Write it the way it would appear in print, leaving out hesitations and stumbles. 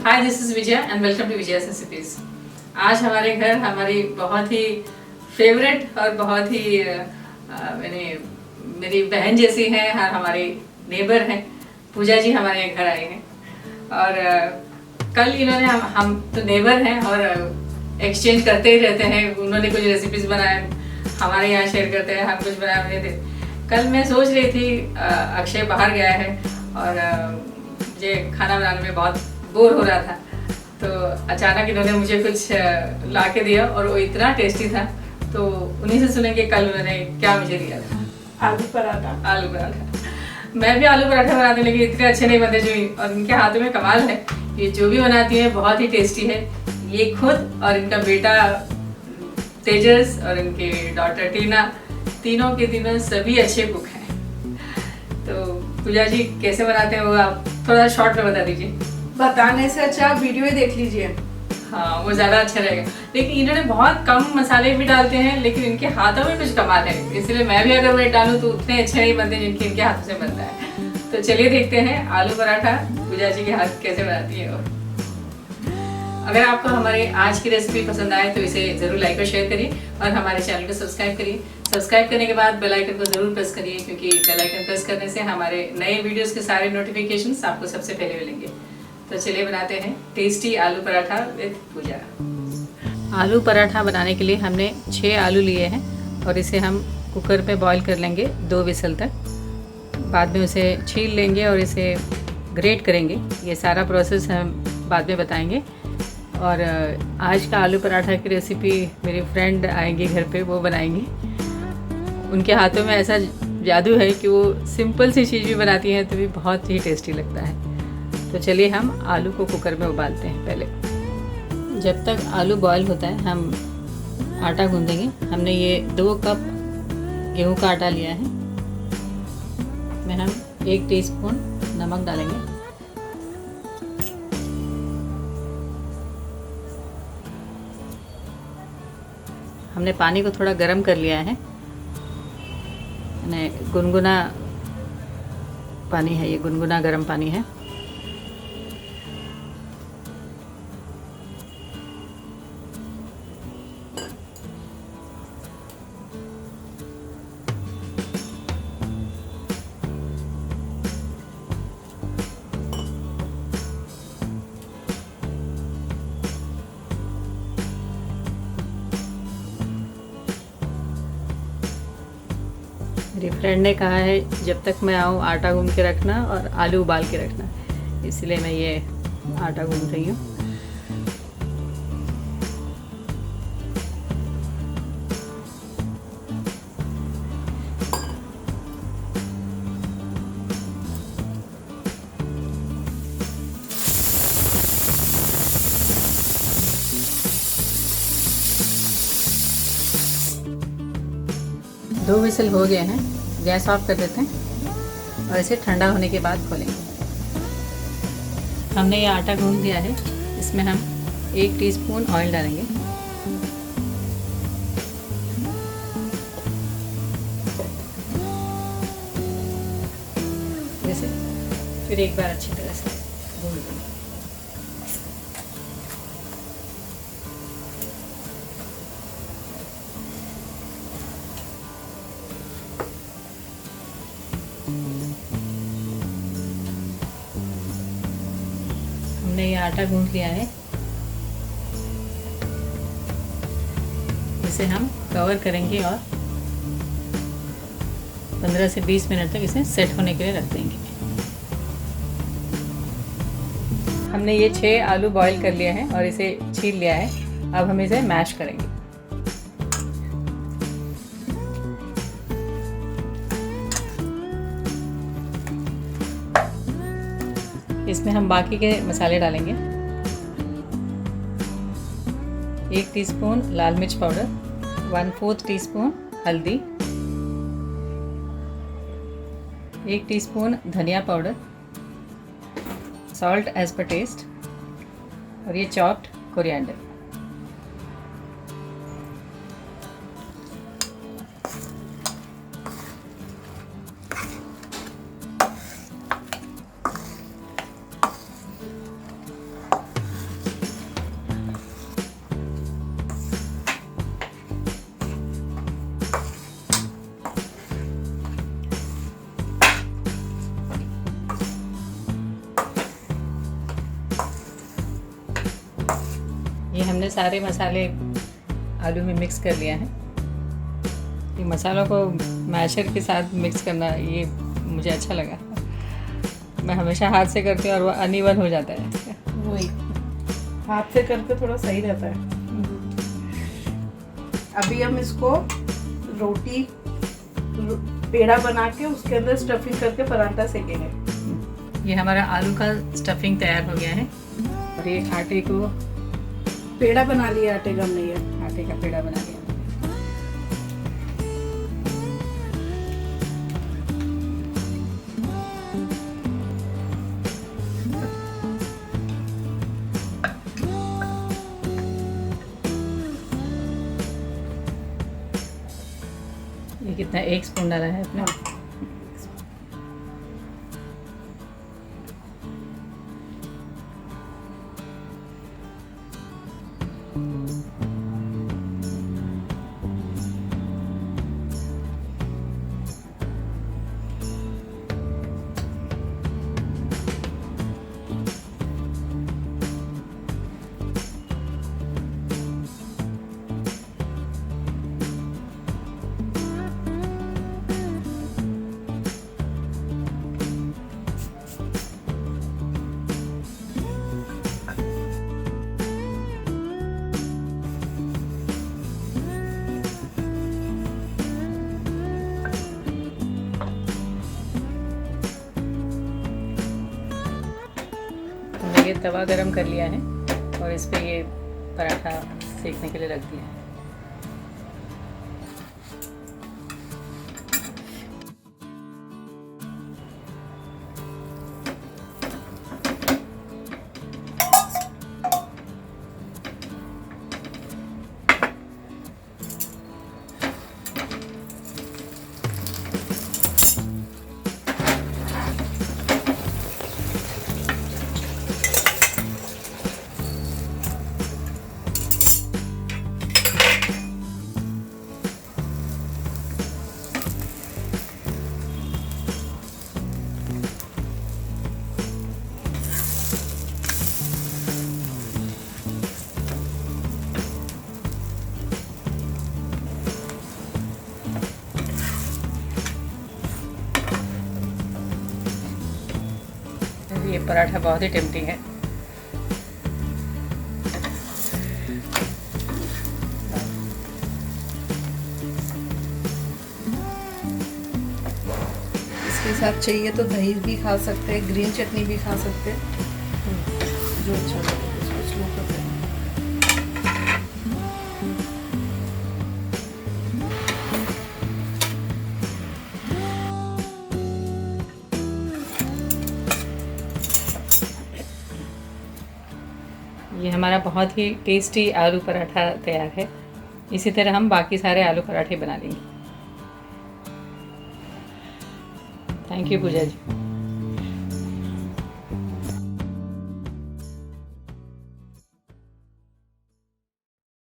Hi, this is Vijay and welcome to Vijay recipes. आज हमारे घर हमारी बहुत ही फेवरेट और बहुत ही मेरी बहन जैसी हैं और हमारी नेबर हैं, पूजा जी हमारे घर आए हैं। और कल इन्होंने हम तो नेबर हैं और एक्सचेंज करते ही रहते हैं। उन्होंने कुछ रेसिपीज बनाए, हमारे यहाँ शेयर करते हैं, हम कुछ बनाए हुए थे। कल मैं सोच रही थी अक्षय बाहर गया है और मुझे खाना बनाने में बहुत बोर हो रहा था, तो अचानक इन्होंने मुझे कुछ ला के दिया और वो इतना टेस्टी था। तो उन्हीं से सुनेंगे कल उन्होंने क्या मुझे दिया था। आलू पराठा। आलू पराठा। मैं भी आलू पराठा बनाती हूँ, लेकिन इतने अच्छे नहीं बनते जो, और इनके हाथों में कमाल है। ये जो भी बनाती है बहुत ही टेस्टी है। ये खुद और इनका बेटा तेजस और इनके डॉटर टीना, तीनों के तीनों सभी अच्छे कुक हैं। तो पूजा जी कैसे बनाते हैं वो आप थोड़ा शॉर्ट में बता दीजिए। बताने से अच्छा आप वीडियो ही देख लीजिए। हाँ, वो ज़्यादा अच्छा रहेगा। लेकिन इन्होंने बहुत कम मसाले भी डालते हैं, लेकिन इनके हाथों में कुछ कमाल है। इसलिए मैं भी अगर वेट डालूँ तो उतने अच्छे नहीं बनते जिनके इनके हाथों से बनता है। तो चलिए देखते हैं आलू पराठा पूजा जी के हाथ कैसे बनाती है वो। अगर आपको हमारे आज की रेसिपी पसंद आए तो इसे ज़रूर लाइक और शेयर करिए और हमारे चैनल को सब्सक्राइब करिए। सब्सक्राइब करने के बाद बेल आइकन को ज़रूर प्रेस करिए, क्योंकि बेल आइकन प्रेस करने से हमारे नए वीडियोस के सारे नोटिफिकेशंस आपको सबसे पहले मिलेंगे। तो चलिए बनाते हैं टेस्टी आलू पराठा विद पूजा। आलू पराठा बनाने के लिए हमने 6 आलू लिए हैं और इसे हम कुकर पे बॉईल कर लेंगे 2 विसल तक। बाद में उसे छील लेंगे और इसे ग्रेट करेंगे। ये सारा प्रोसेस हम बाद में बताएंगे। और आज का आलू पराठा की रेसिपी मेरी फ्रेंड आएंगी घर पे, वो बनाएंगी। उनके हाथों में ऐसा जादू है कि वो सिंपल सी चीज़ भी बनाती हैं तो भी बहुत ही टेस्टी लगता है। तो चलिए हम आलू को कुकर में उबालते हैं। पहले जब तक आलू बॉयल होता है हम आटा गूंदेंगे। हमने ये 2 कप गेहूं का आटा लिया है। में हम 1 टीस्पून नमक डालेंगे। हमने पानी को थोड़ा गर्म कर लिया है, गुनगुना पानी है, ये गुनगुना गर्म पानी है। मेरी फ्रेंड ने कहा है जब तक मैं आऊँ आटा गूंद के रखना और आलू उबाल के रखना, इसलिए मैं ये आटा गूंद रही हूँ। दो विसल हो गए हैं, गैस ऑफ कर देते हैं और इसे ठंडा होने के बाद खोलेंगे। हमने ये आटा गूंद दिया है, इसमें हम 1 टीस्पून ऑयल डालेंगे। जैसे फिर एक बार अच्छी तरह से गूंद देंगे। हमने ये आटा गूंद लिया है, इसे हम कवर करेंगे और 15 से 20 मिनट तक इसे सेट होने के लिए रख देंगे। हमने ये 6 आलू बॉईल कर लिया है और इसे छील लिया है। अब हम इसे मैश करेंगे। इसमें हम बाकी के मसाले डालेंगे। 1 टीस्पून लाल मिर्च पाउडर, 1/4 टीस्पून हल्दी, 1 टीस्पून धनिया powder, salt as per taste, और ये चॉप्ड कोरिएंडर। हमने सारे मसाले आलू में मिक्स कर लिया है। ये मसालों को मैशर के साथ मिक्स करना ये मुझे अच्छा लगा। मैं हमेशा हाथ से करती हूँ और वो अनइवन हो जाता है। वही हाथ से करके थोड़ा सही रहता है। अभी हम इसको रोटी पेड़ा बना के उसके अंदर स्टफिंग करके पराठा सेकेंगे। ये हमारा आलू का स्टफिंग तैयार हो गया है और ये आटे को पेड़ा बना लिया आटे का हमने, ये आटे का पेड़ा बना लिया। ये कितना 1 स्पून डाला है अपने। ये तवा गरम कर लिया है और इस पे ये पराठा सेकने के लिए रख दिया है। ये पराठा बहुत ही टेम्पटिंग है। इसके साथ चाहिए तो दही भी खा सकते हैं, ग्रीन चटनी भी खा सकते हैं, जो अच्छा लगे सोच लो तो। ये हमारा बहुत ही टेस्टी आलू पराठा तैयार है। इसी तरह हम बाकी सारे आलू पराठे बना लेंगे। Thank you Pooja ji.